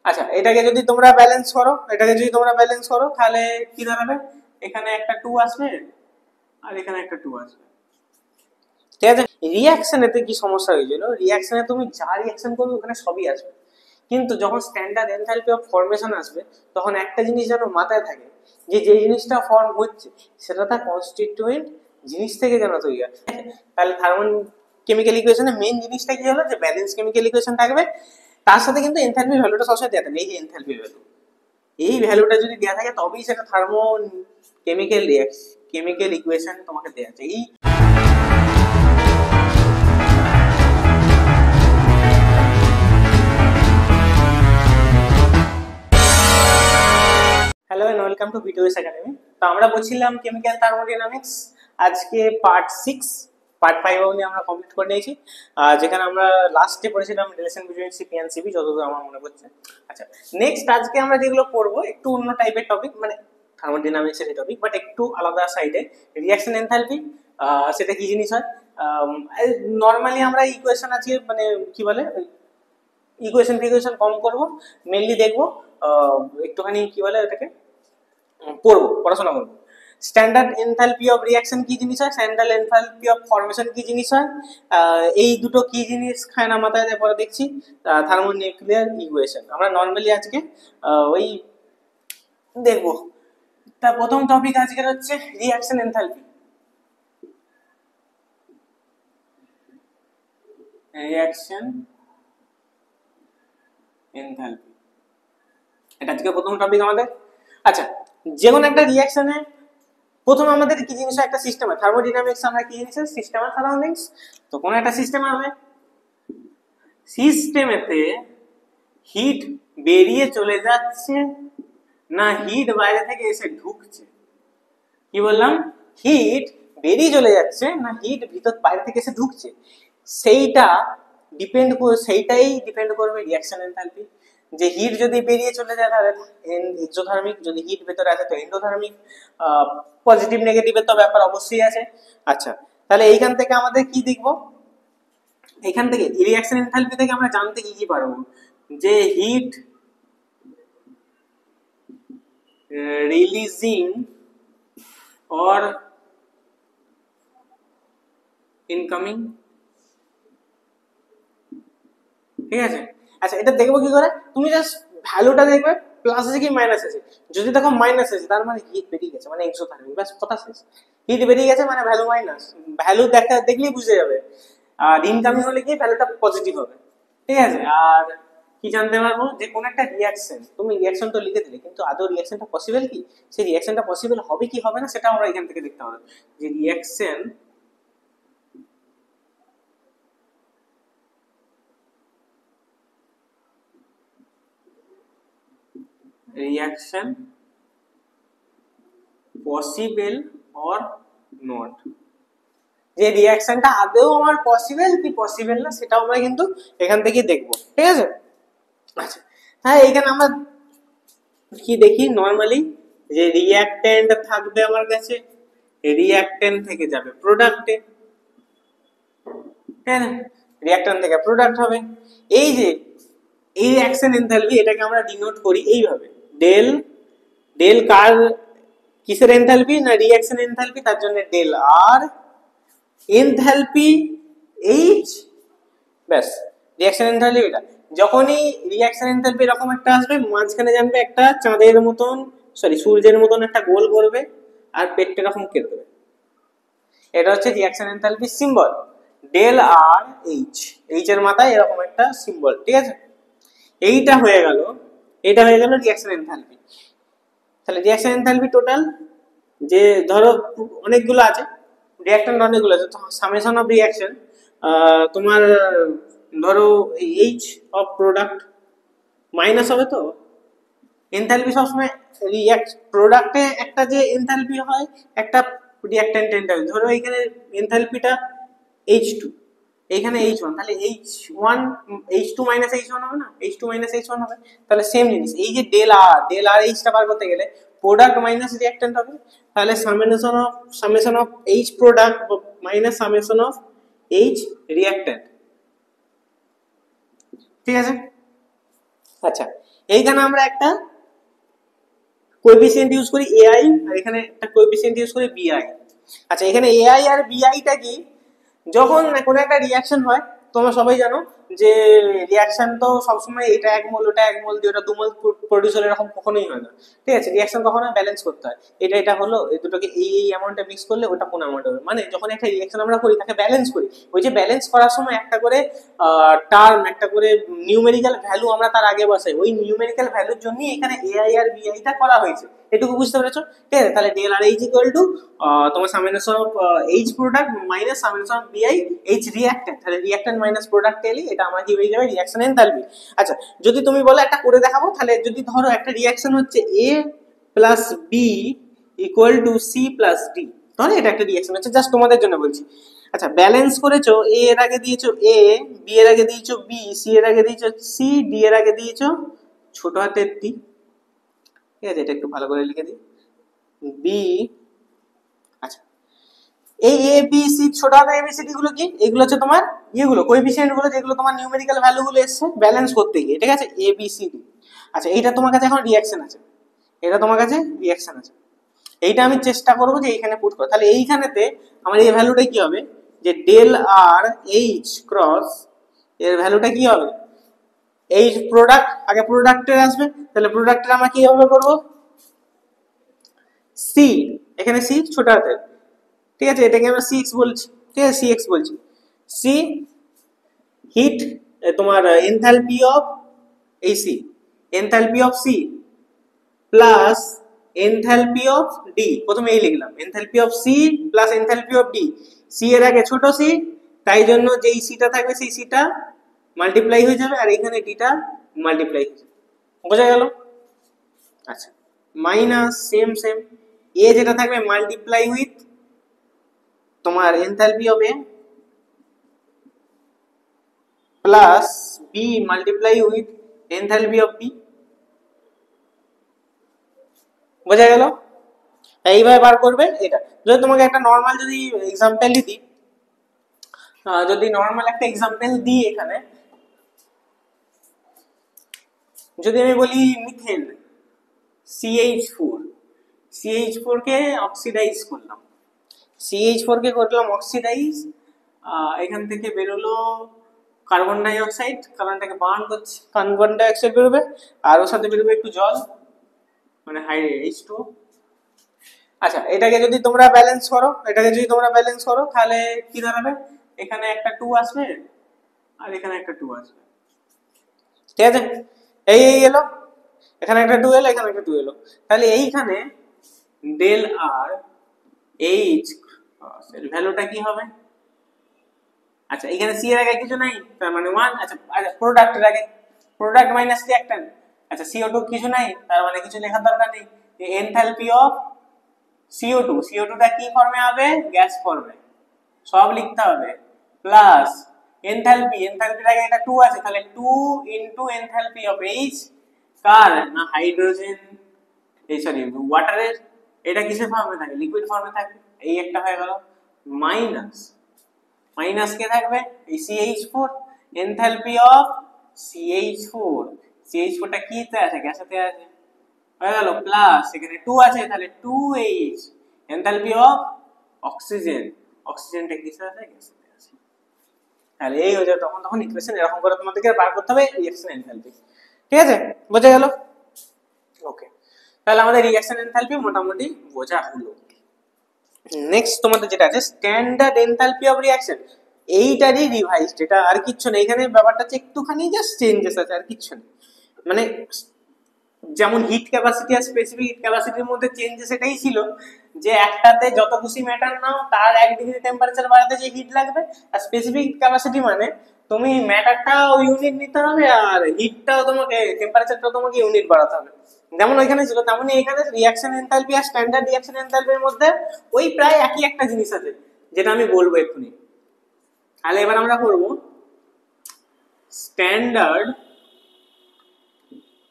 আচ্ছা এটাকে যদি তোমরা ব্যালেন্স করো তাহলে কি দাঁড়াবে, এখানে একটা 2 আসবে আর এখানে একটা 2 আসবে। ঠিক আছে, রিঅ্যাকশনেতে কি সমস্যা হয়েছিল, রিঅ্যাকশনে তুমি যা রিঅ্যাকশন করবে ওখানে সবই আসবে, কিন্তু যখন স্ট্যান্ডার্ড এনথালপি অফ ফর্মেশন আসবে তখন একটা জিনিস যেন মাথায় থাকে, যে যে জিনিসটা ফর্ম হচ্ছে সেটা তার কনস্টিটিউয়েন্ট জিনিস থেকে যেন তৈরি হয়। তাহলে থার্মোকেমিক্যাল ইকুয়েশনে মেইন জিনিসটা কি হলো, যে ব্যালেন্স কেমিক্যাল ইকুয়েশন থাকবে, তার সাথে কিন্তু এনথালপি ভ্যালুটা সবসময় দেওয়া থাকবে। এই যে এনথালপি ভ্যালু, এই ভ্যালুটা যদি দেওয়া থাকে তবেই সেটা কেমিক্যাল ইকুয়েশন তোমাকে দেওয়া আছে। এই hello and welcome to videos academy. তো আমরা বলছিলাম কেমিক্যাল থার্মোডাইনামিক্স, আজকে পার্ট 6, পার্ট 5 অবধি আমরা কমপ্লিট করে নিয়েছি, যেখানে আমরা লাস্টে পড়েছিলাম relation between CP and CV, যতদূর আমার মনে পড়ছে। আচ্ছা নেক্সট আজকে আমরা যেগুলো পড়বো একটু অন্য টাইপের টপিক, মানে থার্মোডাইনামিক্সের টপিক বাট একটু আলাদা সাইডে। রিঅ্যাকশন এনথালপি, সেটা কি জিনিস হয়, নর্মালি আমরা ইকুয়েশন আজকে মানে কি বলে ইকুয়েশন কম করব, মেইনলি দেখবো একটুখানি কি বলে এটাকে পড়াশোনা করবো। স্ট্যান্ডার্ড এনথালপি অফ রিঅ্যাকশন কি জিনিস হয়, স্ট্যান্ডার্ড এনথালপি অফ ফরমেশন কি জিনিস হয়, এই দুটো কি জিনিস খায় না মাথায় পরে দেখছি। থার্মোনিউক্লিয়ার ইকুয়েশন আমরা নর্মালি আজকে ওই দেখবো। তা প্রথম টপিক আজকের হচ্ছে রিঅ্যাকশন এনথালপি। রিঅ্যাকশন এনথালপি এটা আজকে প্রথম টপিক আমাদের। আচ্ছা যে কোনো একটা রিঅ্যাকশনে প্রথমে আমাদের কি জিনিস, একটা সিস্টেম হয়। থার্মোডাইনামিক্স আমরা কি জিনিস, সিস্টেম আর সারাউন্ডিংস। তো কোন একটা সিস্টেম হবে, সিস্টেমেতে হিট বেরিয়ে চলে যাচ্ছে না হিট বাইরে থেকে এসে ঢুকছে, কি বললাম, হিট বেরিয়ে চলে যাচ্ছে না হিট ভিতর বাইরে থেকে এসে ঢুকছে, সেইটাই ডিপেন্ড করবে রিঅ্যাকশন এনথালপি। যে হিট যদি বেরিয়ে চলে যায় তাহলে এক্সোথার্মিক, যদি হিট ভেতরে আছে তো এন্ডোথার্মিক। পজিটিভ নেগেটিভের তো ব্যাপার অবশ্যই আছে। আচ্ছা তাহলে এইখান থেকে আমাদের কি দেখবো, এখান থেকে রিঅ্যাকশন এনথালপি থেকে আমরা জানতে কি কি পারবো, যে হিট রিলিজিং অর ইনকামিং। ঠিক আছে, আচ্ছা এটা দেখবো কি করে, তুমি জাস্ট ভ্যালুটা দেখবে প্লাস আছে কি মাইনাস আছে। যদি দেখো মাইনাস আছে তার মানে হিট বেরিয়ে গেছে, মানে এক্সোথার্মিক, ব্যাস কথা শেষ। হিট বেরিয়ে গেছে মানে ভ্যালু মাইনাস, ভ্যালু দেখলেই বুঝে যাবে। আর ইনকামিং হলে কি ভ্যালুটা পজিটিভ হবে। ঠিক আছে, আর কি জানতে পারবো, যে কোন একটা রিঅ্যাকশন, তুমি রিঅ্যাকশন তো লিখে দিলে কিন্তু আদৌ রিঅ্যাকশনটা পসিবল কি, সেই রিঅ্যাকশনটা পসিবল হবে কি হবে না সেটা আমরা এখান থেকে দেখতে হবে। যে রিঅ্যাকশন পসিবল অর নট, যে রিঅ্যাকশনটা আদৌ আমার পসিবল কি পসিবল না সেটা আমরা কিন্তু এখান থেকে দেখবো। ঠিক আছে, আচ্ছা হ্যাঁ এইখানে আমরা কি দেখি নরমালি, যে রিঅ্যাকট্যান্ট থাকবে আমার কাছে, রিঅ্যাকট্যান্ট থেকে যাবে প্রোডাক্টে, হ্যাঁ রিঅ্যাকট্যান্ট থেকে প্রোডাক্ট হবে। এই যে এই রিঅ্যাকশন এনথালপি এটাকে আমরা ডিনোট করি এইভাবে, ডেল ডেল কার কিসের এনথালপি না রিঅ্যাকশন এনথালপি, তার জন্য ডেল আর এনথালপি এইচ, ব্যাস রিঅ্যাকশন এনথালপি এটা। যখনই রিঅ্যাকশন এনথালপি এরকম একটা আসবে মাঝখানে জানবে একটা চাঁদের মতন সূর্যের মতন একটা গোল করবে আর পেটটা এরকম কেটে দেবে, এটা হচ্ছে রিঅ্যাকশন এনথালপির সিম্বল, ডেল আর এইচ, এইচ এর মাথায় এরকম একটা সিম্বল। ঠিক আছে, এইটা হয়ে গেল রিঅ্যাকশন এনথালপি। তাহলে রিঅ্যাকশন এনথালপি টোটাল, যে ধরো অনেকগুলো আছে রিঅ্যাকট্যান্ট, অনেকগুলো আছে, সামেশন অফ রিঅ্যাকশন তোমার ধরো এইচ অফ প্রোডাক্ট মাইনাস হবে, তো এনথালপি সবসময় প্রোডাক্টে একটা যে এনথালপি হয় একটা রিঅ্যাকট্যান্ট এনথালপি, ধরো এখানে এনথালপিটা H2, এখানে H1, তাহলে H1 H2 মাইনাস H1 হবে না, H2 মাইনাস H1 হবে। তাহলে সেম জিনিস, এই যে ডেল আর H টা বার করতে গেলে প্রোডাক্ট মাইনাস রিঅ্যাকট্যান্ট হবে, তাহলে summation of H product minus summation of H reactant. ঠিক আছে, আচ্ছা এইখানে আমরা একটা কোএফিসিয়েন্ট ইউজ করি এআই, আর এখানে একটা কোএফিসিয়েন্ট ইউজ করি বিআই। আচ্ছা, এখানে এআই আর বিআইটা কি, যখন কোনো একটা রিয়াকশন হয়, তোমরা সবাই জানো যে রিয়াকশন তো সবসময় এটা 1 মোল ওটা 1 মোল দিয়ে ওটা 2 মোল প্রডিউস হলে এরকম কখনোই হয় না, ঠিক আছে? রিয়াকশন কখনো ব্যালেন্স করতে হয়, এটা হলো এই দুটোকে এই অ্যামাউন্টে মিক্স করলে ওটা কোন অ্যামাউন্ট হবে, মানে যখন একটা রিয়াকশন আমরা করি তাকে ব্যালেন্স করি, ওই যে ব্যালেন্স করার সময় একটা করে টার্ম, একটা করে নিউমেরিক্যাল ভ্যালু আমরা তার আগে বসাই, ওই নিউমেরিক্যাল ভ্যালুর জন্য এখানে এআই আর বিআইটা করা হয়েছে। এটুকু বুঝতে পেরেছো? ঠিক আছে, তাহলে del R H equal to তোমার summation of H product minus summation of B I H reactant, তাহলে রিঅ্যাক্ট্যান্ট মাইনাস প্রোডাক্ট এলি এটা আমার কি হয়ে যাবে, রিঅ্যাকশন এনথালপি। আচ্ছা, যদি তুমি বলো একটা করে দেখাবো, তাহলে যদি ধরো একটা রিঅ্যাকশন হচ্ছে A plus B equal to C plus D, তাহলে এটা একটা রিঅ্যাকশন হচ্ছে, জাস্ট তোমাদের জন্য বলছি। আচ্ছা, ব্যালেন্স করেছো, এ এর আগে দিয়েছো এ, বি এর আগে দিয়েছো বি, সি এর আগে দিয়েছো সি, ডি এর আগে দিয়েছো ছোট হাতের ডি, ঠিক আছে? এটা একটু ভালো করে লিখে দিই, বি। আচ্ছা, এই এ বি সি ছোট হাতের এবিসিডি গুলো কি, এগুলো হচ্ছে তোমার ইয়েগুলো কোএফিসিয়েন্ট গুলো, যেগুলো তোমার নিউমেরিক্যাল ভ্যালু গুলো এসছে ব্যালেন্স করতে গিয়ে, ঠিক আছে? A B C D. আচ্ছা, এইটা তোমার কাছে এখন রিঅ্যাকশন আছে, এটা তোমার কাছে রিঅ্যাকশন আছে, এইটা আমি চেষ্টা করবো যে এইখানে পুট করো। তাহলে এইখানেতে আমার এই ভ্যালুটা কি হবে, যে ডেল আর এইচ ক্রস এর ভ্যালুটা কি হবে, এই প্রোডাক্ট আগে প্রোডাক্টের আসবে, তাহলে প্রোডাক্টের আমরা কিভাবে করবো, সি, এখানে সি ছোট হাতের, ঠিক আছে? এটাকে আমরা সিএক্স বলছি, ঠিক আছে? সিএক্স বলছি, সি হিট তোমার এনথালপি অফ এই C, enthalpy of C plus enthalpy of D, প্রথমে এই লিখলাম enthalpy of C plus enthalpy of D, C এর আগে ছোট সি, তাই জন্য যেই সিটা থাকবে সেই সিটা মাল্টিপ্লাই হয়ে যাবে, আর এখানে ডিটা মাল্টিপ্লাই হয়ে যাবে, বোঝা গেল? আচ্ছা, মাইনাস সেম সেম, এ যেটা থাকবে মাল্টিপ্লাই উইথ তোমার enthalpy of A plus B multiply with enthalpy of B, বোঝা গেল? এইভাবে বার করবে এটা। যদি তোমাকে একটা নর্মাল যদি এক্সাম্পল দিই, যদি নর্মাল একটা এক্সাম্পল দিই এখানে, যদি আমি বলি মিথেন CH4, CH4 কে অক্সিডাইজ করলাম, CH4 কে করলাম অক্সিডাইজ, এখান থেকে বেরোলো কার্বন ডাই অক্সাইড, কার্বনটাকে বার্ন করছে, কার্বন ডাই অক্সাইড বেরোবে, আর ওর সাথে বেরোবে একটু জল, মানে H2O। আচ্ছা, এটাকে যদি তোমরা ব্যালেন্স করো, তাহলে কি দাঁড়াবে, এখানে একটা 2 আসবে আর এখানে একটা 2 আসবে, ঠিক আছে? এই এলো, এখানে একটা 2 এলো, এখানে একটা 2 এলো, তাহলে এইখানে ডেল আর এইচ এর ভ্যালুটা কি হবে? আচ্ছা, এখানে সি এর আগে কিছু নাই, তার মানে 1। আচ্ছা, প্রোডাক্টের আগে প্রোডাক্ট মাইনাস রিঅ্যাক্ট্যান্ট, আচ্ছা CO2 কিছু নাই, তার মানে কিছু লেখার দরকার নেই, এনথালপি অফ CO2, CO2টা কি ফর্মে হবে, গ্যাস ফর্মে, সব লিখতে হবে, প্লাস এনথালপির আগে এটা 2 আছে, তাহলে 2 ইনটু এনথালপি অফ H, কার না হাইড্রোজেন, এই সরি ওয়াটারের, এটা কিসের ফর্মে থাকে, লিকুইড ফর্মে থাকে, এই একটা হয়ে গেল, মাইনাস মাইনাস কে থাকবে এই CH4, এনথালপি অফ CH4, CH4টা কিতে আছে, গ্যাসেতে আছে, হয়ে গেল, প্লাস এখানে 2 আছে, তাহলে 2H, এনথালপি অফ অক্সিজেন, অক্সিজেনটা কিসে আছে, গ্যাসেতে আছে। তাহলে এই হয়ে যাবে তখন ইকুয়েশন, এরকম করে তোমাদেরকে বার করতে হবে রিঅ্যাকশন এনথালপি, ঠিক আছে? বোঝা গেল? ওকে, তাহলে আমাদের রিঅ্যাকশন এনথালপি মোটামুটি বোঝা হলো। নেক্সট তোমাদের যেটা আছে স্ট্যান্ডার্ড এনথালপি অফ রিঅ্যাকশন, এইটারই রিভাইজড, এটা আর কিচ্ছু নেই, এখানে ব্যাপারটা হচ্ছে একটুখানি জাস্ট চেঞ্জেস আছে, আর কিচ্ছু নেই। মানে যেমন হিট ক্যাপাসিটি আর স্পেসিফিক হিট ক্যাপাসিটির মধ্যে চেঞ্জেস এটাই ছিল যে একটাতে যত খুশি ম্যাটার নাও তার 1 ডিগ্রি টেম্পারেচার বাড়াতে যে হিট লাগবে, আর স্পেসিফিক হিট ক্যাপাসিটি মানে তুমি ম্যাটারটাও ইউনিট নিতে হবে আর হিটটাও তোমাকে, টেম্পারেচারটাও তোমাকে ইউনিট বাড়াতে হবে। যেমন ওইখানে ছিল তেমনই এখানে রিঅ্যাকশন এনথালপি আর স্ট্যান্ডার্ড রিঅ্যাকশন এনথালপির মধ্যে ওই প্রায় একই একটা জিনিস আছে, যেটা আমি বলবো এক্ষুনি। তাহলে এবার আমরা করব standard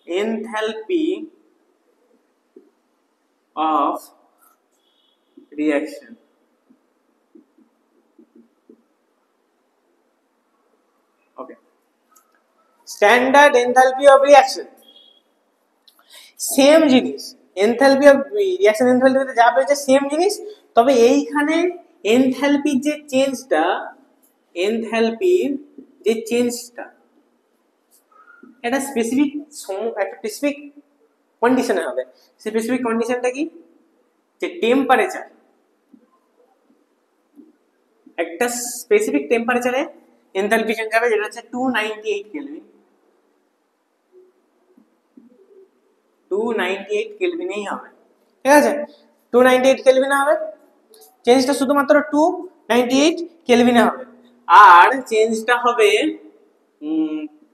enthalpy of reaction, okay, standard enthalpy of reaction same জিনিস, এনথালপি অফ রিঅ্যাকশন এনথালপিতে যা পেয়েছে সেম জিনিস, তবে এইখানে এনথালপির যে চেঞ্জটা, এনথালপির যে চেঞ্জটা একটা স্পেসিফিক কন্ডিশনে হবে। স্পেসিফিক কন্ডিশনটা কি, যে টেম্পারেচার, একটা স্পেসিফিক টেম্পারেচারে এনথালপি চেঞ্জ হবে, যেটা হচ্ছে 298 কেলভিন। 298 কেলভিনেই হবে, ঠিক আছে? 298 কেলভিনে হবে, চেঞ্জটা শুধুমাত্র 298 কেলভিনে হবে। আর চেঞ্জটা হবে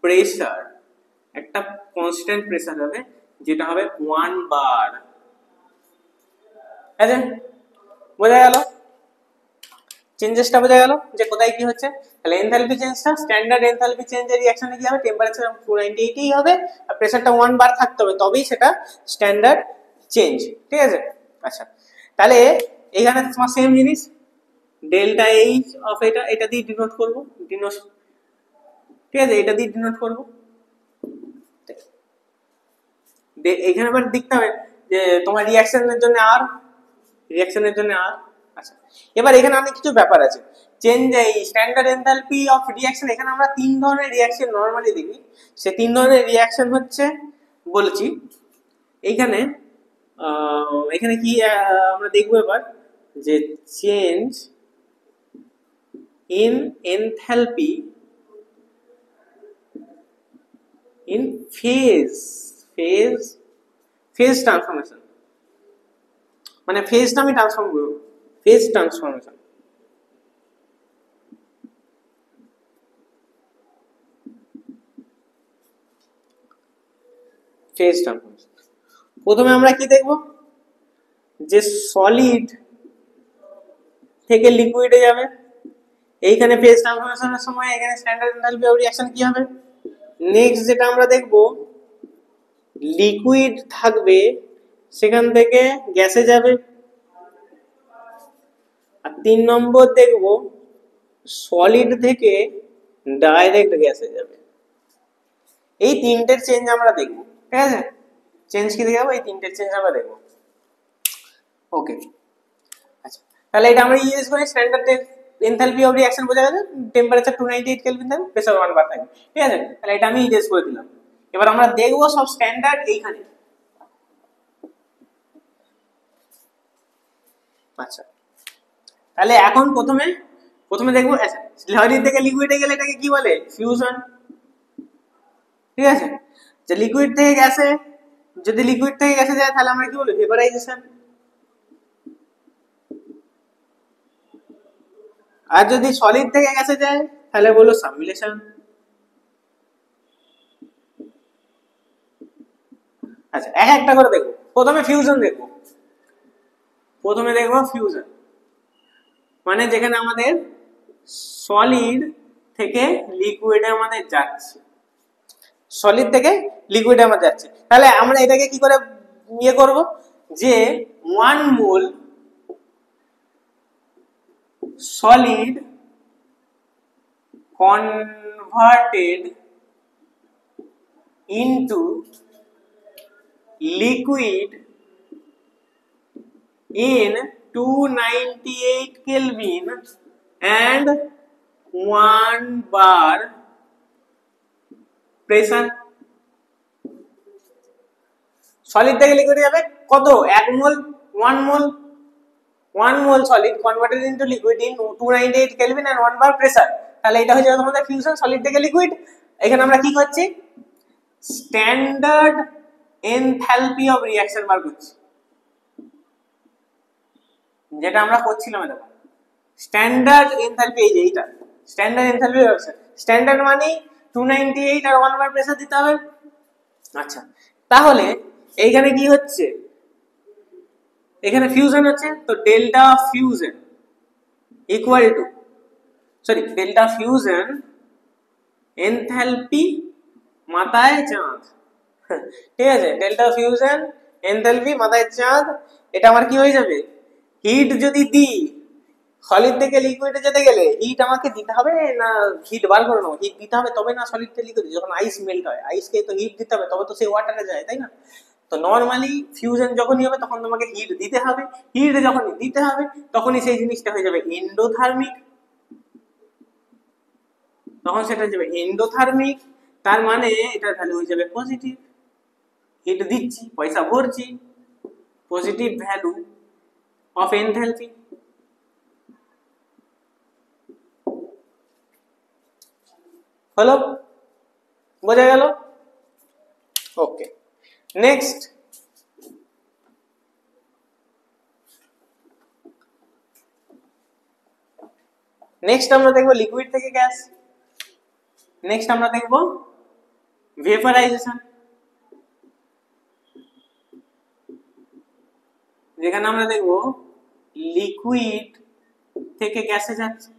প্রেসার, একটা কনস্ট্যান্ট প্রেসার হবে, যেটা হবে 1 বার। আছে, বোঝা গেল? চেঞ্জেসটা বোঝা গেল যে কোথায় কি হচ্ছে। তাহলে এনথালপি চেঞ্জটা, স্ট্যান্ডার্ড এনথালপি চেঞ্জের রিঅ্যাকশনে কি হবে, টেম্পারেচার 298ই হবে আর প্রেসারটা 1 বার থাকতে হবে, তবেই সেটা স্ট্যান্ডার্ড চেঞ্জ, ঠিক আছে? আচ্ছা, তাহলে এখানে তোমার সেম জিনিস, ডেল্টা এইচ অফ এটা দিয়ে ডিনোট করব, ঠিক আছে? এটা দিয়ে ডিনোট করব। এখানে আবার দেখতে হবে যে তোমার রিঅ্যাকশনের জন্য আর, রিঅ্যাকশনের জন্য আর। আচ্ছা, এবার এখানে অনেক কিছু ব্যাপার আছে। চেঞ্জ এই স্ট্যান্ডার্ড এনথালপি অফ রিঅ্যাকশন, এখানে আমরা 3 ধরনের রিঅ্যাকশন নরমালি দেখি। সে 3 ধরনের রিঅ্যাকশন হচ্ছে, বলছি এইখানে এখানে কি আমরা দেখবো এবার, যে change in enthalpy in phase transformation, মানে ফেজটা আমি ট্রান্সফর্ম করব, ফেজ ট্রান্সফরমেশন। ফেজ ট্রান্সফরমেশন প্রথমে আমরা কি দেখব, যে সলিড থেকে লিকুইডে যাবে, এইখানে ফেজ ট্রান্সফরমেশনের সময় এখানে স্ট্যান্ডার্ড এনথালপি অফ রিঅ্যাকশন কি হবে। নেক্সট যেটা আমরা দেখব, লিকুইড থাকবে, সেখান থেকে গ্যাসে যাবে। আর 3 নম্বর দেখব, সলিড থেকে ডাইরেক্ট গ্যাসে যাবে। এই তিনটের চেঞ্জ আমরা দেখব, ঠিক আছে? চেঞ্জ কি দেখাবো, এই তিনটের চেঞ্জ আমরা দেখব। ওকে, আচ্ছা, তাহলে এটা আমরা ইউজ করি স্ট্যান্ডার্ড এনথালপি অফ রিঅ্যাকশন বোঝা গেছে, টেম্পারেচার 298 কেলভিন থাকবে, প্রেসার 1 বার থাকবে, ঠিক আছে? তাহলে এটা আমি ইউজ করে দিলাম। এবার আমরা দেখব সব স্ট্যান্ডার্ড এইখানে। আচ্ছা, তাহলে এখন প্রথমে দেখবো, সলিড থেকে লিকুইডে গেলে এটাকে কি বলে, ফিউশন, ঠিক আছে? যে লিকুইড থেকে গ্যাসে, যদি লিকুইড থেকে গ্যাসে যায় তাহলে আমরা কি বলি, ভেপারাইজেশন। আর যদি সলিড থেকে গ্যাসে যায় তাহলে বলো সাবলিমেশন। আচ্ছা, একটা করে দেখবো। প্রথমে ফিউশন দেখবো, ফিউশন মানে যেখানে আমাদের সলিড থেকে লিকুইডে আমাদের যাচ্ছে, সলিড থেকে লিকুইডে আমাদের যাচ্ছে। তাহলে আমরা এটাকে কি করে ইয়ে করব, যে 1 mole solid converted into liquid in 298 Kelvin and 1 bar pressure. Solid থেকে লিকুইডে যাবে কত, 1 mole, 1 mole solid converted into liquid in 298 kelvin and 1 bar pressure. তাহলে এটা হচ্ছে তোমাদের ফিউশন, সলিড থেকে লিকুইড। এখানে আমরা কি করছি, স্ট্যান্ডার্ড এনথালপি অফ রিঅ্যাকশন বার করছি, যেটা আমরা করছিলাম। এটা স্ট্যান্ডার্ড এনথালপি, এই যে এইটা স্ট্যান্ডার্ড এনথালপি রিঅ্যাকশন। স্ট্যান্ডার্ড মানে 298 আর 1 বার প্রেসার দিতে হবে। আচ্ছা, তাহলে এইখানে কি হচ্ছে, এখানে ফিউশন হচ্ছে, তো delta fusion equal to, delta fusion enthalpy মাথায় চাঁদ, ঠিক আছে? ডেল্টা ফিউশন এনথালপি মাথায় চাঁদ, এটা আমার কি হয়ে যাবে, হিট যদি দিই, সলিড থেকে লিকুইডে যেতে গেলে হিট আমাকে দিতে হবে না হিট বার করে নেবো, হিট দিতে হবে তবে না সলিড থেকে লিকুইড, যখন আইস মেল্ট হয় আইসকে তো হিট দিতে হবে তবে তো সেই ওয়াটারে যায়, তাই না? তো নর্মালি ফিউশন যখনই হবে তখন তোমাকে হিট দিতে হবে, হিট যখনই দিতে হবে তখনই সেই জিনিসটা হয়ে যাবে এন্ডোথার্মিক, তখন সেটা হয়ে যাবে এন্ডোথার্মিক, তার মানে এটার ভ্যালু হয়ে যাবে পজিটিভ, হিট দিচ্ছি পয়সা ভরছি, পজিটিভ ভ্যালু অফ এনথালপি। হলো, বোঝা গেল? ওকে, নেক্সট আমরা দেখবো লিকুইড থেকে গ্যাস। নেক্সট আমরা দেখবো ভেপারাইজেশন, যেখানে আমরা দেখবো লিকুইড থেকে গ্যাসে যাচ্ছে।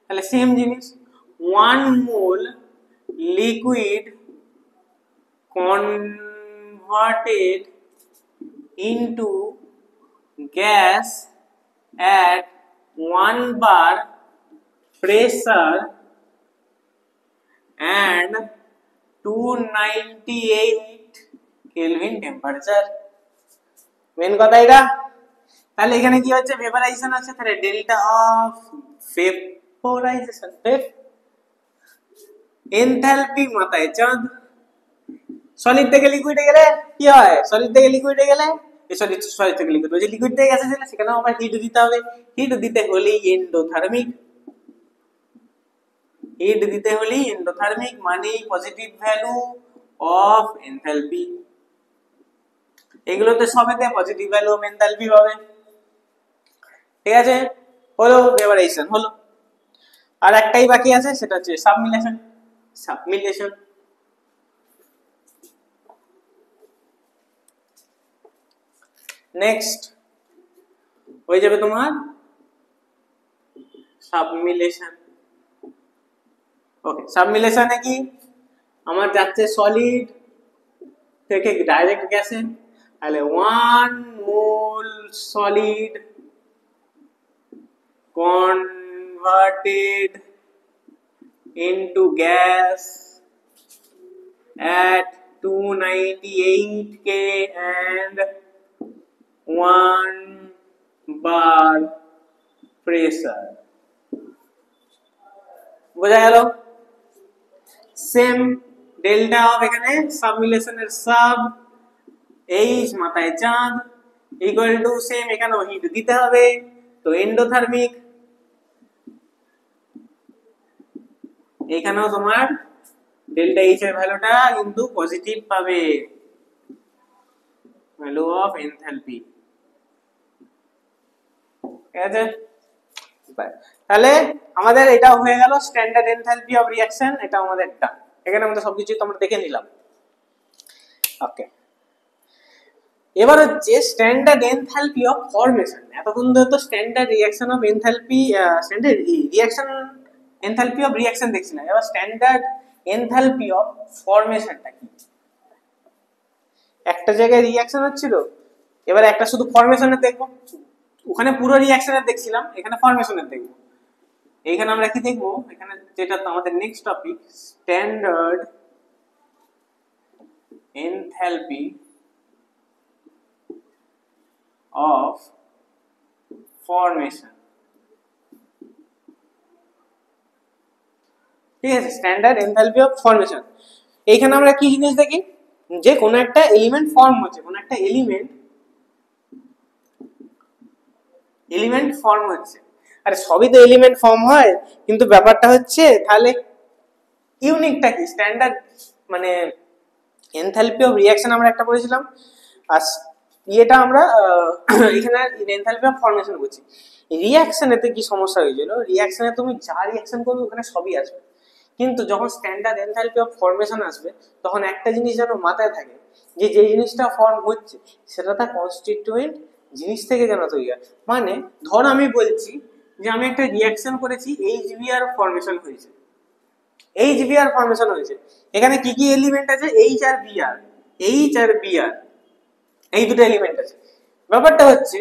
তাহলে সেম জিনিস, 1 মোল liquid converted into gas at 1 bar pressure and 298 Kelvin temperature। Main কথা এটা। তাহলে এখানে কি হচ্ছে, ভেপারাইজেশন আছে, তাহলে ডেল্টা অফ ভেপারাইজেশন, এনথালপি মাথায় চাঁদ। সলিড থেকে লিকুইডে গেলে কি হয়, সলিড থেকে লিকুইডে গেলে সলিড থেকে লিকুইড, ওই যে লিকুইড থেকে গ্যাসে গেলে সেখানেও আবার হিট দিতে হবে, হিট দিতে হলেই এন্ডোথার্মিক, হিট দিতে হলেই এন্ডোথার্মিক মানে পজিটিভ ভ্যালু অফ এনথালপি। এগুলোতে সবেতে পজিটিভ ভ্যালু অফ এনথালপি পাবে। ঠিক আছে, হলো ভেপারাইজেশন হলো। আর একটাই বাকি আছে, সেটা হচ্ছে সাবমিলেশন। সাবমিলেশন নেক্সট হয়ে যাবে তোমার সাবমিলেশন। ওকে, সাবমিলেশনে কি আমার যাচ্ছে সলিড থেকে ডাইরেক্ট গ্যাসে, তাহলে 1 mole solid converted into gas at 298 K and 1 bar pressure। বোঝা গেল? সেম ডেল্টা অফ এখানে সাবমিলেশনের সাব, এইচ মাথায় চাঁদ, ইকুয়াল টু সেম এখানেও হিট দিতে হবে, তো এন্ডোথার্মিক। এখানেও তোমার ডেল্টা এইচ এর ভ্যালুটা কিন্তু পজিটিভ পাবে, ভ্যালু অফ এনথালপি। ঠিক আছে, তাহলে আমাদের এটা হয়ে গেল স্ট্যান্ডার্ড এনথালপি অফ রিঅ্যাকশন, এটা আমাদের ডান। এখানে আমরা সবকিছু তোমরা দেখে নিলাম। ওকে, এবার হচ্ছে স্ট্যান্ডার্ড এনথালপি অফ ফরমেশন। এতক্ষণ ধরে তো standard reaction of enthalpy, standard reaction enthalpy of reaction দেখছি না। এবার স্ট্যান্ডার্ড এনথালপি অফ ফরমেশনটা কি? একটা জায়গায় রিঅ্যাকশন হচ্ছিল, এবার একটা শুধু ফরমেশনের দেখবো। ওখানে পুরো রিঅ্যাকশনের দেখছিলাম, এখানে ফরমেশনের দেখবো। এইখানে আমরা কি দেখবো, এখানে যেটা আমাদের next topic, standard enthalpy of formation. ঠিক আছে, স্ট্যান্ডার্ড এনথালপি অফ ফরমেশন। এইখানে আমরা কি জিনিস দেখি, যে কোনো একটা এলিমেন্ট ফর্ম হচ্ছে, কোনো একটা এলিমেন্ট ফর্ম হচ্ছে। আরে সবই তো এলিমেন্ট ফর্ম হয়, কিন্তু ব্যাপারটা হচ্ছে তাহলে ইউনিকটা কি? স্ট্যান্ডার্ড মানে এনথালপি অফ রিঅ্যাকশন আমরা একটা পড়েছিলাম, আর এটা আমরা এখানে এনথালপি অফ ফরমেশন করছি। রিঅ্যাকশনেতে কি সমস্যা হয়েছিল, রিঅ্যাকশনে তুমি যা রিঅ্যাকশন করবে ওখানে সবই আসবে, কিন্তু যখন স্ট্যান্ডার্ড এনথালপি অফ ফরমেশন আসবে তখন একটা জিনিস যেন মাথায় থাকে, যে যে জিনিসটা ফর্ম হচ্ছে সেটা তার কনস্টিটিউয়েন্ট জিনিস থেকে যেন তৈরি হয়। মানে ধর আমি বলছি যে আমি একটা রিঅ্যাকশন করেছি, HBr ফরমেশন হয়েছে, HBr ফরমেশন হয়েছে। এখানে কি কি এলিমেন্ট আছে, H আর Br, এই দুটো এলিমেন্ট আছে। ব্যাপারটা হচ্ছে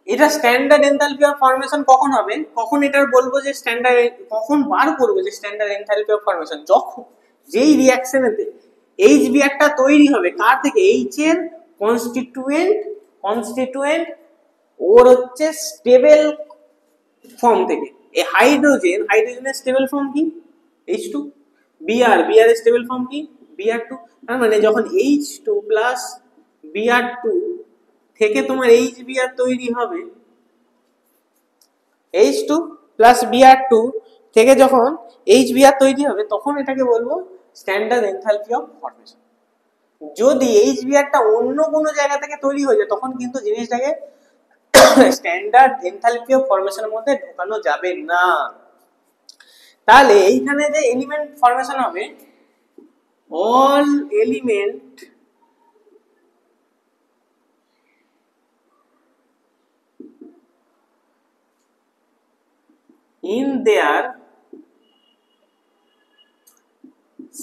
এটা স্ট্যান্ডার্ড এনথালপি অফ ফরমেশন কখন হবে, কখন এটার বলবো যে স্ট্যান্ডার্ড, কখন বার করবো যে স্ট্যান্ডার্ড এনথালপি অফ ফরমেশন, যখন যেই রিঅ্যাকশনেতে HBrটা তৈরি হবে কার থেকে, H এর কনস্টিটিউয়েন্ট কনস্টিটিউয়েন্ট ওর হচ্ছে স্টেবল ফর্ম থেকে। এই হাইড্রোজেনের স্টেবল ফর্ম কি H2, Br এর স্টেবল ফর্ম কি Br2। তার মানে যখন H2 প্লাস Br2 থেকে তোমার HBr তৈরি হবে, H2 প্লাস Br2 থেকে যখন HBr তৈরি হবে তখন এটাকে বলবো স্ট্যান্ডার্ড এনথালপি অফ ফরমেশন। যদি HBrটা অন্য কোনো জায়গা থেকে তৈরি হয়ে যায় তখন কিন্তু জিনিসটাকে স্ট্যান্ডার্ড এনথালপি অফ ফরমেশনের মধ্যে ঢোকানো যাবে না। তাহলে এইখানে যে এলিমেন্ট ফরমেশন হবে, all element in their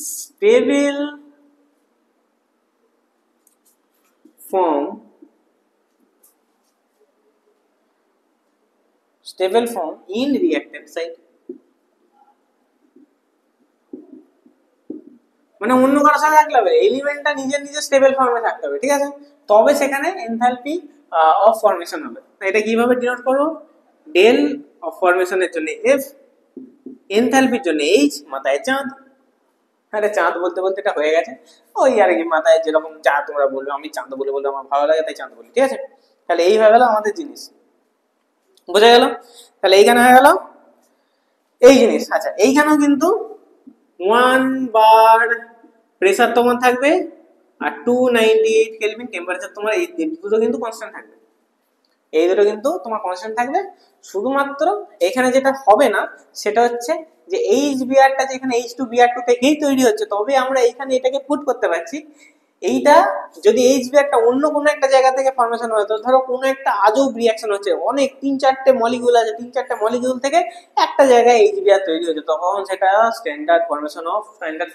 stable form in reactant site। মানে অন্য কারোর সাথে থাকলে হবে, এলিমেন্টটা নিজের স্টেবল ফর্মে থাকতে হবে, ঠিক আছে, তবে সেখানে এনথালপি অফ ফরমেশন হবে। এটা কিভাবে ডিনোট করব, ডেল অফ ফরমেশনের জন্য F, এনথালপির জন্য H, মাথায় চাঁদ। আরে চাঁদ বলতে বলতে এটা হয়ে গেছে, ওই আর কি, মাথায় যেরকম যা তোমরা বলবে, আমি চাঁদ বলে বলতে আমার ভালো লাগে তাই চাঁদ বলি, ঠিক আছে। তাহলে এই হয়ে গেল আমাদের জিনিস, বোঝা গেল। তাহলে এইখানে হয়ে গেল এই জিনিস। আচ্ছা, এইখানেও কিন্তু 1 বার প্রেসার তোমার থাকবে আর 298 কেলভিন টেম্পারেচার তোমার, এই দুটো কিন্তু কনস্ট্যান্ট থাকবে, এই দুটো কিন্তু তোমার কনস্ট্যান্ট থাকবে। শুধুমাত্র এখানে যেটা হবে না সেটা হচ্ছে যে HBrটা যেখানে H2Br2 থেকেই তৈরি হচ্ছে, তবে আমরা এখানে এটাকে পুট করতে পারছি। এইটা যদি HBrটা অন্য কোনো একটা জায়গা থেকে ফরমেশন হয়, তো ধরো কোনো একটা আজব রিঅ্যাকশন হচ্ছে, অনেক 3-4টে মলিকিউল আছে, 3-4টে মলিকিউল থেকে একটা জায়গায় HBr তৈরি হচ্ছে, তখন সেটা স্ট্যান্ডার্ড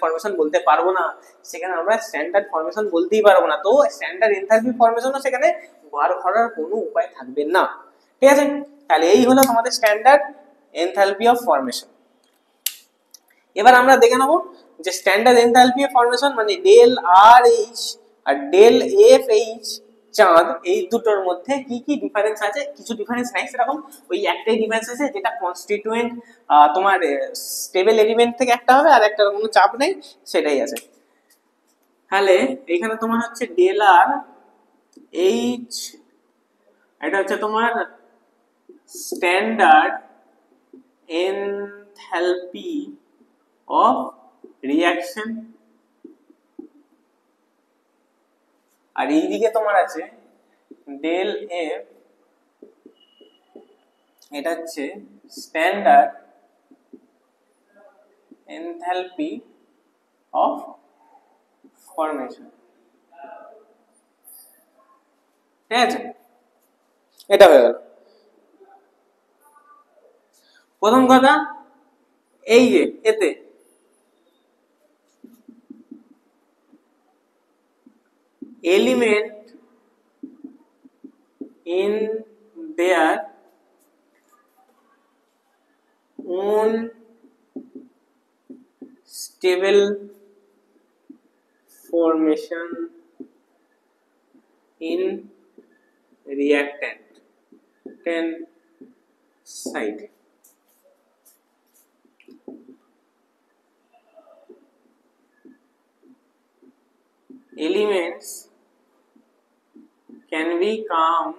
ফরমেশন বলতে পারবো না, সেখানে আমরা স্ট্যান্ডার্ড ফরমেশন বলতেই পারবো না। তো স্ট্যান্ডার্ড এনথালপি ফরমেশনও সেখানে বার করার কোনো উপায় থাকবে না, ঠিক আছে। তাহলে এই হলো তোমাদের স্ট্যান্ডার্ড এনথালপি অফ ফরমেশন। এবার আমরা দেখে নেব যে স্ট্যান্ডার্ড এনথালপি অফ ফরমেশন মানে ডেল আর H R del F H চাঁদ, এই দুটোর মধ্যে কি কি ডিফারেন্স আছে। কিছু ডিফারেন্স নাই সেরকম, ওই একটাই ডিফারেন্স আছে, যেটা কনস্টিটিউয়েন্ট তোমার স্টেবল এলিমেন্ট থেকে একটা হবে আর একটা কোনো চাপ নেই, সেটাই আছে। তাহলে এখানে তোমার হচ্ছে ডেল আর এইচ, এটা হচ্ছে তোমার স্ট্যান্ডার্ড এনথালপি অফ রিঅ্যাকশন, আর এইদিকে তোমার আছে ডেল এফ, এটা হচ্ছে স্ট্যান্ডার্ড এনথালপি অফ ফরমেশন, ঠিক আছে। এটা হয়ে গেল প্রথম কথা। এই যে এতে element in their own stable formation in reactant site। Elements can be come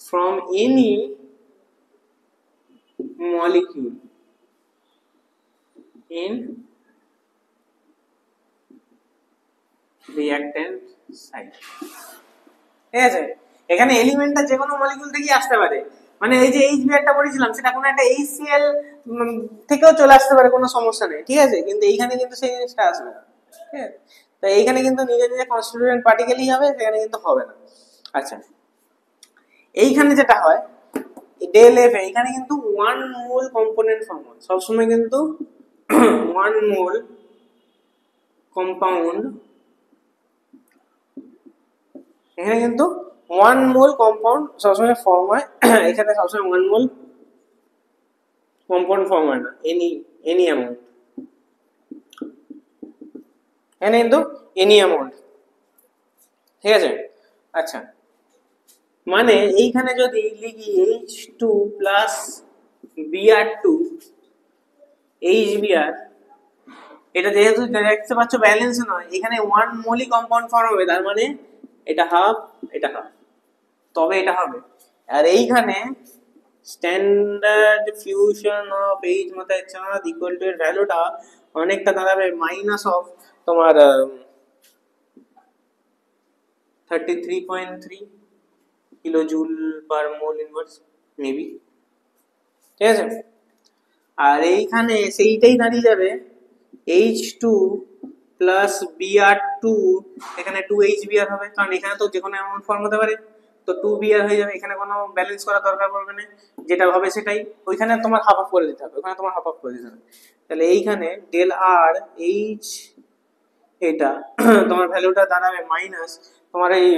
from any molecule in reactant site, ঠিক আছে। এখানে এলিমেন্টটা যে কোনো মলিকিউল থেকেই আসতে পারে, মানে এই যে HBrটা পড়েছিলাম সেটা কোনো একটা HCl থেকেও চলে আসতে পারে, কোনো সমস্যা নেই, ঠিক আছে। কিন্তু এইখানে কিন্তু সেই জিনিসটা আসবে না, ঠিক আছে। তো এইখানে কিন্তু নিজে নিজে কনস্টিটিউয়েন্ট পার্টিকেলই হবে, সেখানে কিন্তু হবে না। আচ্ছা, এইখানে যেটা হয় ডেল এফ, এইখানে কিন্তু 1 মোল কম্পোনেন্ট ফর্ম হয় সবসময়, কিন্তু 1 মোল কম্পাউন্ড, এখানে কিন্তু 1 মোল কম্পাউন্ড সবসময় ফর্ম হয়, এখানে সবসময় 1 মোল কম্পাউন্ড ফর্ম হয় না, এনি অ্যামাউন্ট, এখানে কিন্তু এনি অ্যামাউন্ট, ঠিক আছে। আচ্ছা, মানে এইখানে যদি লিখি H2 প্লাস Br2 HBr, এটা যেহেতু দেখতে পাচ্ছ ব্যালেন্স নয়, এখানে ওয়ান মোলই কম্পাউন্ড ফর্ম হবে, তার মানে এটা হাফ এটা হাফ, তবে এটা হবে। আর এইখানে স্ট্যান্ডার্ড ফিউশন অফ এইচ মাথায় চাঁদ ইকুয়াল টু এর ভ্যালুটা অনেকটা দাঁড়াবে মাইনাস অফ তোমার 33.3 kilo joule per mole inverse maybe, ঠিক আছে। আর এইখানে সেইটাই দাঁড়িয়ে যাবে H2 প্লাস Br2, এখানে 2HBr হবে, কারণ এখানে তো যে কোনো অ্যামাউন্ট ফর্ম হতে পারে, তো 2Br হয়ে যাবে, এখানে কোনো ব্যালেন্স করার দরকার পড়বে না, যেটা হবে সেটাই, ওইখানে তোমার হাফ অফ করে দিতে হবে, ওখানে তোমার হাফ অফ করে দিতে হবে। তাহলে এইখানে ডেল আর এইচ এটা তোমার ভ্যালুটা দাঁড়াবে মাইনাস তোমার এই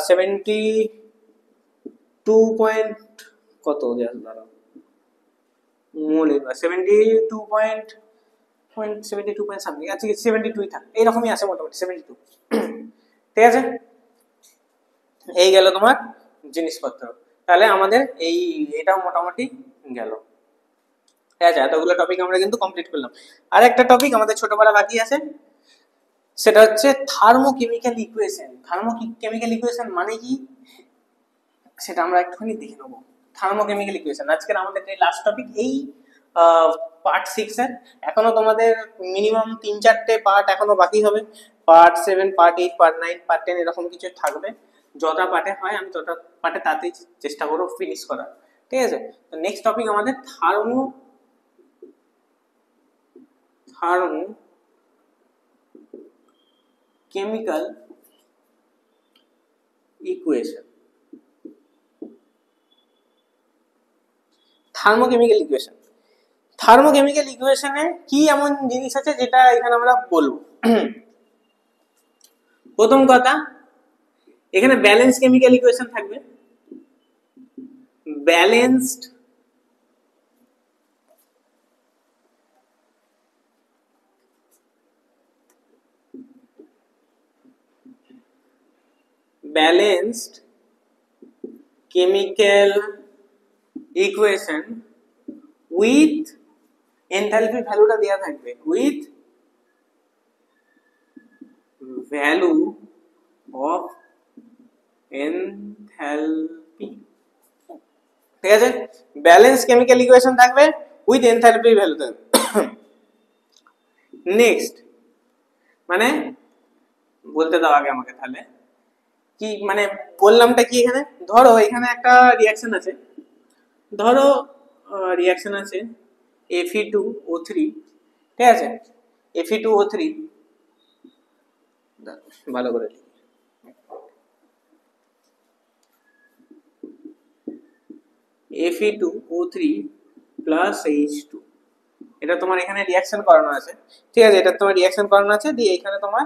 72 পয়েন্ট কত দাঁড়াও মোল এবার 72 পয়েন্ট সামথিং আছে, 72 থাক, এইরকমই আছে মোটামুটি 72, ঠিক আছে। এই গেল তোমার জিনিসপত্র, তাহলে আমাদের এটাও মোটামুটি গেল, ঠিক আছে। এতগুলো টপিক আমরা কিন্তু কমপ্লিট করলাম। আর একটা টপিক আমাদের ছোটবেলা বাকি আছে, সেটা হচ্ছে থার্মোকেমিক্যাল ইকুয়েশন। থার্মোকেমিক্যাল ইকুয়েশন মানে কি সেটা আমরা একটুখানি দেখে নেবো। থার্মোকেমিক্যাল ইকুয়েশন আজকের আমাদের এই লাস্ট টপিক, এই পার্ট 6 এর। এখনো তোমাদের মিনিমাম 3-4টে পার্ট এখনো বাকি হবে, পার্ট 7, পার্ট 8, পার্ট 9, পার্ট 10 এরকম কিছু থাকবে। যতটা পার্টে হয় আমি ততটা পার্টে তাতেই চেষ্টা করবো ফিনিশ করার, ঠিক আছে। তো নেক্সট টপিক আমাদের থার্মোকেমিক্যাল ইকুয়েশন। থার্মোকেমিক্যাল ইকুয়েশন, থার্মোকেমিক্যাল ইকুয়েশনে কি এমন জিনিস আছে যেটা এখানে আমরা বলবো। প্রথম কথা, এখানে ব্যালেন্স কেমিক্যাল ইকুয়েশন থাকবে, balanced chemical equation with enthalpy ভ্যালুটা দেয়া থাকবে, with value of enthalpy, ঠিক আছে। ব্যালেন্স কেমিক্যাল ইকুয়েশন থাকবে উইথ এনথালপি ভ্যালু থাকবে। নেক্সট মানে বলতে দাও আগে আমাকে, তাহলে কি মানে বললামটা কি, এখানে ধরো এখানে একটা রিঅ্যাকশন আছে, ধরো রিঅ্যাকশন আছে Fe2O3, ঠিক আছে। Fe2O3 ভালো করে Fe2O3 প্লাস H2, এটা তোমার এখানে রিঅ্যাকশন করানো আছে, ঠিক আছে। এটা তোমার রিঅ্যাকশন করানো আছে, দিয়ে এখানে তোমার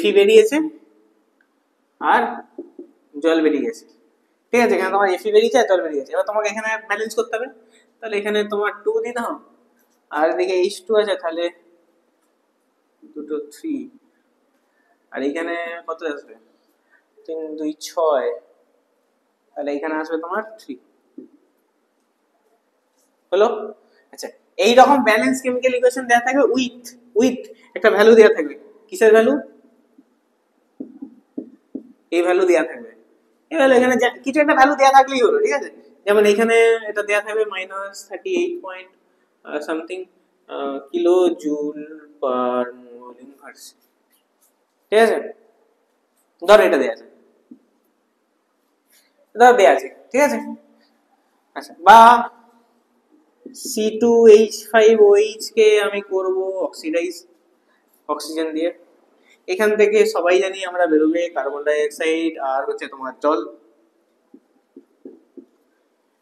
Fe বেরিয়েছে আর জল বেরিয়ে গেছে, ঠিক আছে। এখানে তোমার Fe বেরিয়েছে আর জল বেরিয়ে গেছে, এবার তোমাকে এখানে ব্যালেন্স করতে হবে। তাহলে এখানে তোমার 2 দিয়ে দাও, আর এদিকে H2 আছে, তাহলে দুটো 3, আর এখানে কত আসবে 3 2 6, তাহলে এখানে আসবে তোমার 3 হলো। আচ্ছা, এই রকম ব্যালেন্স কেমিক্যাল ইকুয়েশন দেয়া থাকবে উইথ একটা ভ্যালু দেয়া থাকবে, কিসের ভ্যালু, এই ভ্যালু দেয়া থাকবে। এবার এখানে কিছু একটা ভ্যালু দেয়া থাকলেই হলো, ঠিক আছে। যেমন এখানে এটা দেয়া থাকবে -38 point something kilo joule per mole inverse, ঠিক আছে। ধর এটা দেয়া আছে, ধর দেয়া আছে, ঠিক আছে। আচ্ছা, বা C2H5OH কে আমি করব অক্সিডাইজ অক্সিজেন দিয়ে, এখান থেকে সবাই জানি আমরা বেরোবে কার্বন ডাই অক্সাইড আর হচ্ছে তোমার জল।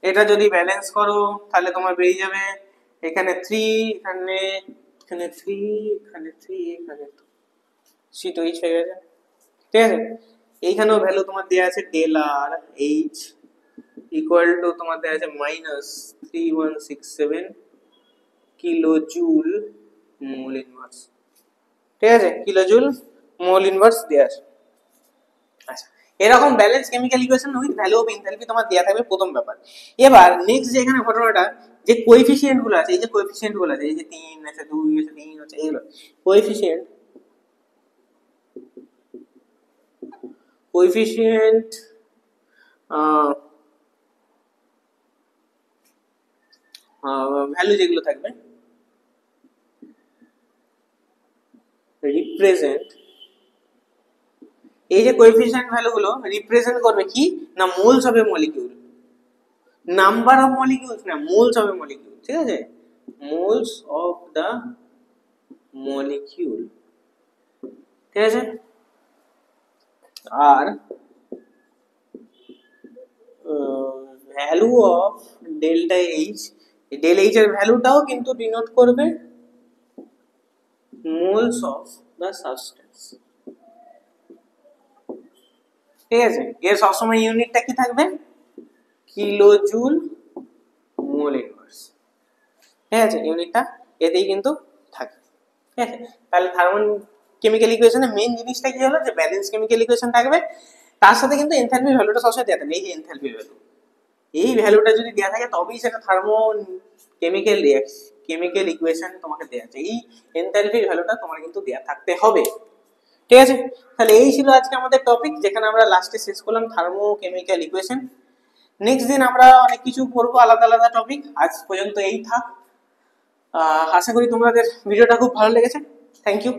এটা যদি ব্যালেন্স করো তাহলে তোমার বেরিয়ে যাবে এখানে 3, এখানে 3, এখানে 3, এখানে C2H5 আছে, ঠিক আছে। এইখানেও ভ্যালু তোমার দেয়া আছে del R H equal to তোমার দেয়া আছে -3167 কিলো জুল মোল ইনভার্স, ঠিক আছে, কিলোজুল মোল ইনভার্স দেয়ার। আচ্ছা, এরকম balance chemical equation with value of enthalpy তোমার দেয়া থাকবে প্রথম ব্যাপার। এবার নেক্সট যে এখানে ঘটনাটা, যে কোএফিসিয়েন্ট গুলো আছে, এই যে কোএফিসিয়েন্ট গুলো আছে, এই যে 3 আছে, 2 আছে, 3 আছে, এইগুলো কোএফিসিয়েন্ট, কোএফিসিয়েন্ট ভ্যালু যেগুলো থাকবে রিপ্রেজেন্ট, এই যে কোএফিসিয়েন্ট ভ্যালু গুলো রিপ্রেজেন্ট করবে কি না, moles of a molecule, number of molecules না, মোলস অফ এ মলিকিউল। ঠিক আছে, মোলস অফ দা মলিকিউল। ঠিক আছে, আর value of delta H, del H এর ভ্যালুটাও কিন্তু ডিনোট করবে মোলস অফ দা সাবস্টেন্স। ঠিক আছে, এর সবসময় ইউনিটটা কি থাকবে, কিলোজুল মোল ইনভার্স। ঠিক আছে, ইউনিটটা এতেই কিন্তু থাকে। ঠিক আছে, তাহলে থার্মো কেমিক্যাল ইকুয়েশনে মেইন জিনিসটা কি হলো, যে ব্যালেন্স কেমিক্যাল ইকুয়েশন থাকবে, তার সাথে কিন্তু এনথালপি ভ্যালুটা সবসময় দেওয়া থাকবে। এই যে এনথালপি ভ্যালু, এই ভ্যালুটা যদি দেওয়া থাকে তবেই সেটা থার্মো কেমিক্যাল কেমিক্যাল ইকুয়েশন তোমাকে দেওয়া আছে। এই এনথালপির ভ্যালুটা তোমার কিন্তু দেওয়া থাকতে হবে। ঠিক আছে, তাহলে এই ছিল আজকে আমাদের টপিক, যেখানে আমরা লাস্টে শেষ করলাম থার্মো কেমিক্যাল ইকুয়েশন। নেক্সট দিন আমরা অনেক কিছু পড়বো, আলাদা আলাদা টপিক। আজ পর্যন্ত এই থাক। আশা করি তোমাদের ভিডিওটা খুব ভালো লেগেছে। Thank you.